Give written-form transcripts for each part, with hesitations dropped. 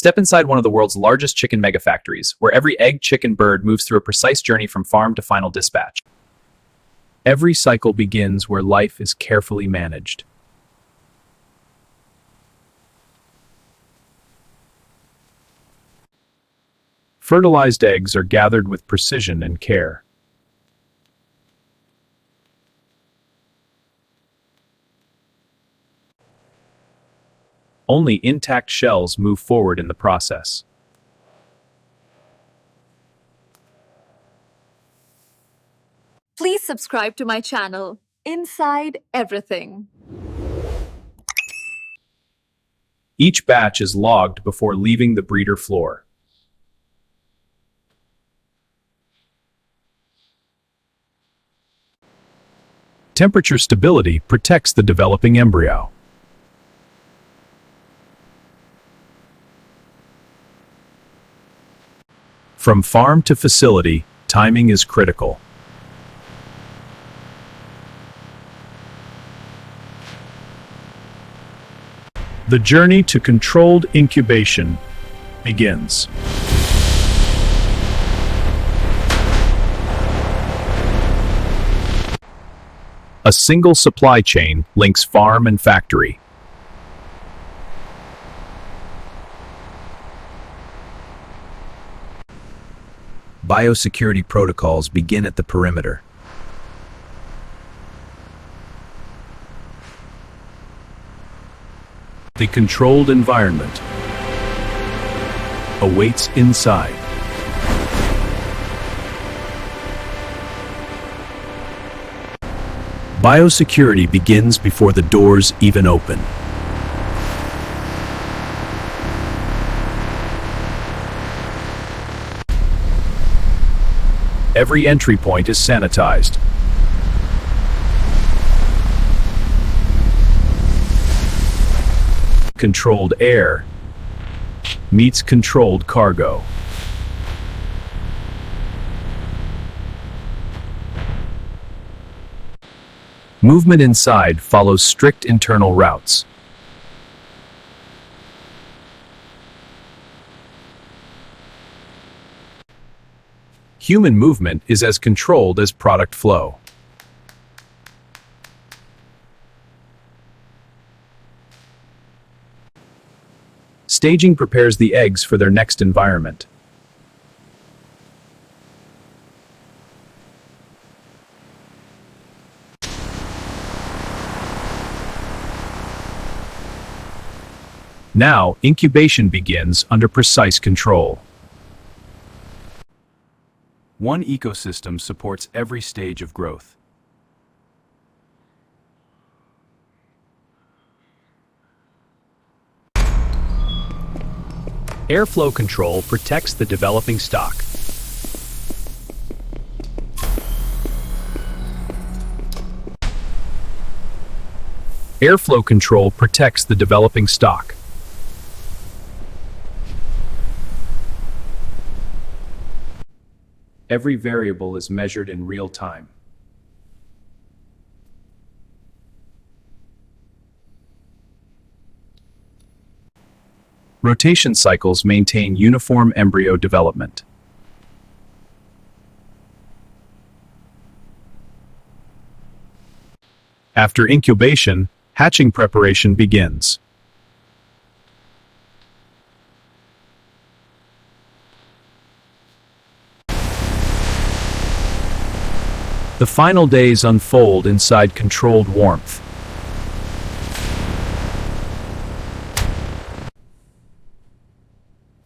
Step inside one of the world's largest chicken megafactories, where every egg, chicken, bird moves through a precise journey from farm to final dispatch. Every cycle begins where life is carefully managed. Fertilized eggs are gathered with precision and care. Only intact shells move forward in the process. Please subscribe to my channel, Inside Everything. Each batch is logged before leaving the breeder floor. Temperature stability protects the developing embryo. From farm to facility, timing is critical. The journey to controlled incubation begins. A single supply chain links farm and factory. Biosecurity protocols begin at the perimeter. The controlled environment awaits inside. Biosecurity begins before the doors even open. Every entry point is sanitized. Controlled air meets controlled cargo. Movement inside follows strict internal routes. Human movement is as controlled as product flow. Staging prepares the eggs for their next environment. Now, incubation begins under precise control. One ecosystem supports every stage of growth. Airflow control protects the developing stock. Airflow control protects the developing stock. Every variable is measured in real time. Rotation cycles maintain uniform embryo development. After incubation, hatching preparation begins. The final days unfold inside controlled warmth.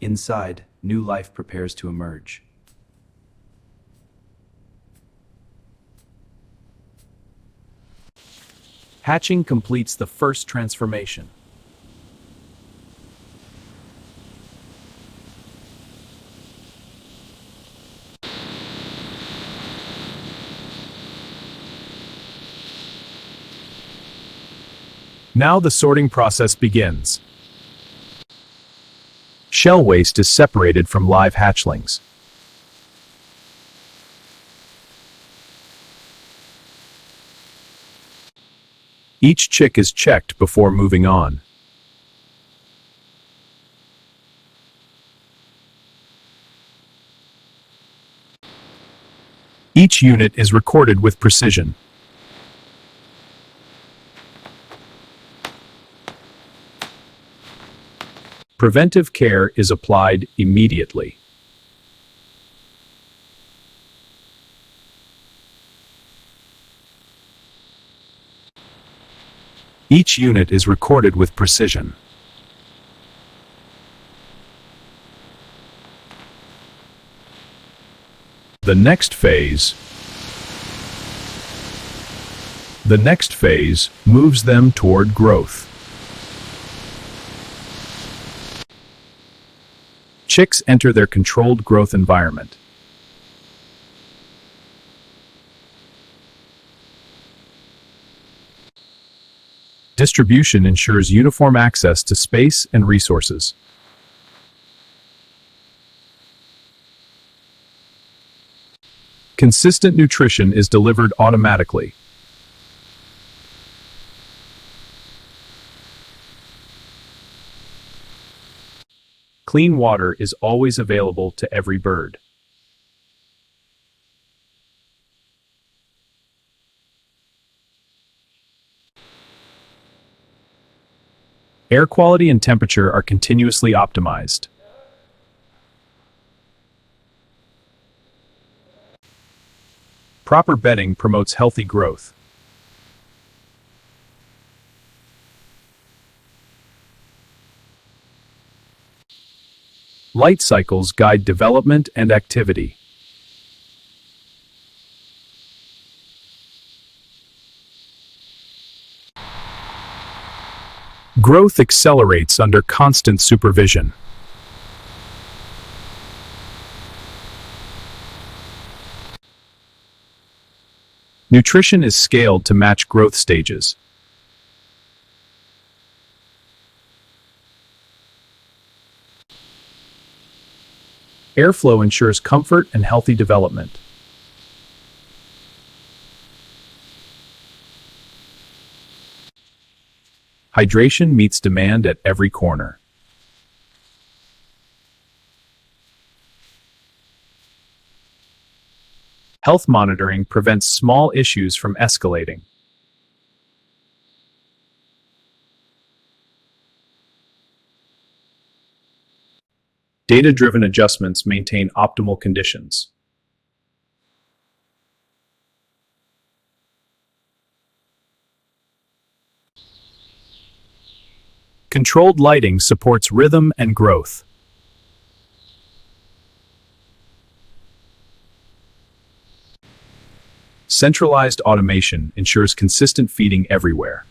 Inside, new life prepares to emerge. Hatching completes the first transformation. Now the sorting process begins. Shell waste is separated from live hatchlings. Each chick is checked before moving on. Each unit is recorded with precision. Preventive care is applied immediately. Each unit is recorded with precision. The next phase moves them toward growth. Chicks enter their controlled growth environment. Distribution ensures uniform access to space and resources. Consistent nutrition is delivered automatically. Clean water is always available to every bird. Air quality and temperature are continuously optimized. Proper bedding promotes healthy growth. Light cycles guide development and activity. Growth accelerates under constant supervision. Nutrition is scaled to match growth stages. Airflow ensures comfort and healthy development. Hydration meets demand at every corner. Health monitoring prevents small issues from escalating. Data-driven adjustments maintain optimal conditions. Controlled lighting supports rhythm and growth. Centralized automation ensures consistent feeding everywhere.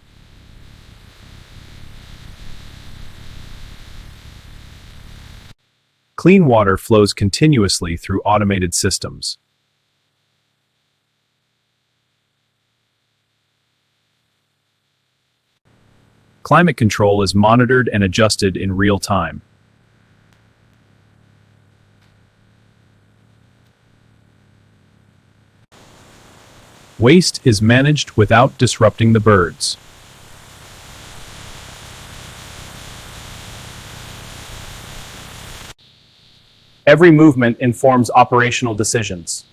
Clean water flows continuously through automated systems. Climate control is monitored and adjusted in real time. Waste is managed without disrupting the birds. Every movement informs operational decisions.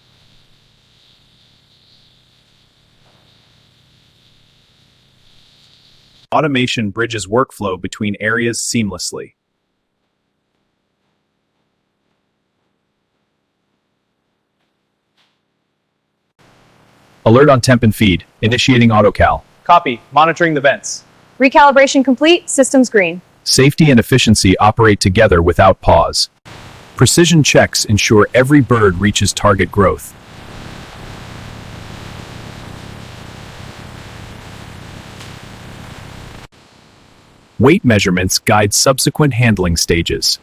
Automation bridges workflow between areas seamlessly. Alert on temp and feed, initiating autocal. Copy, monitoring the vents. Recalibration complete, systems green. Safety and efficiency operate together without pause. Precision checks ensure every bird reaches target growth. Weight measurements guide subsequent handling stages.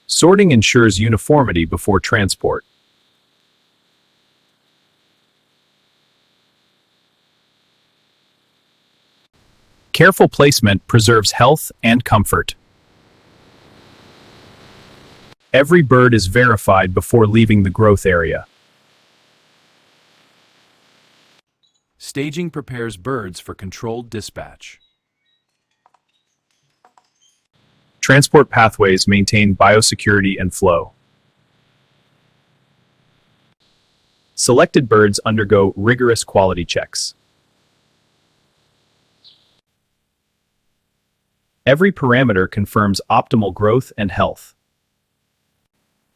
Sorting ensures uniformity before transport. Careful placement preserves health and comfort. Every bird is verified before leaving the growth area. Staging prepares birds for controlled dispatch. Transport pathways maintain biosecurity and flow. Selected birds undergo rigorous quality checks. Every parameter confirms optimal growth and health.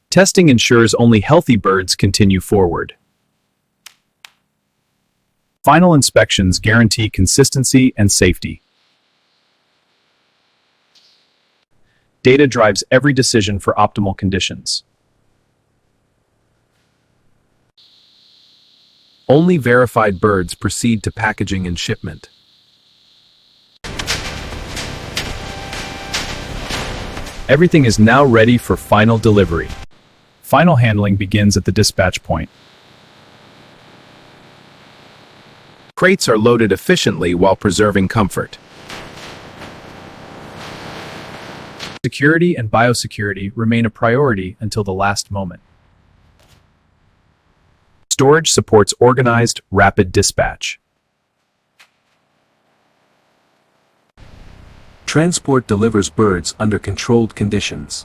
Testing ensures only healthy birds continue forward. Final inspections guarantee consistency and safety. Data drives every decision for optimal conditions. Only verified birds proceed to packaging and shipment. Everything is now ready for final delivery. Final handling begins at the dispatch point. Crates are loaded efficiently while preserving comfort. Security and biosecurity remain a priority until the last moment. Storage supports organized, rapid dispatch. Transport delivers birds under controlled conditions.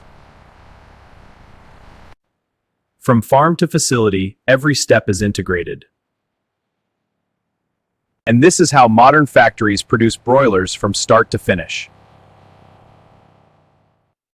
From farm to facility, every step is integrated. And this is how modern factories produce broilers from start to finish.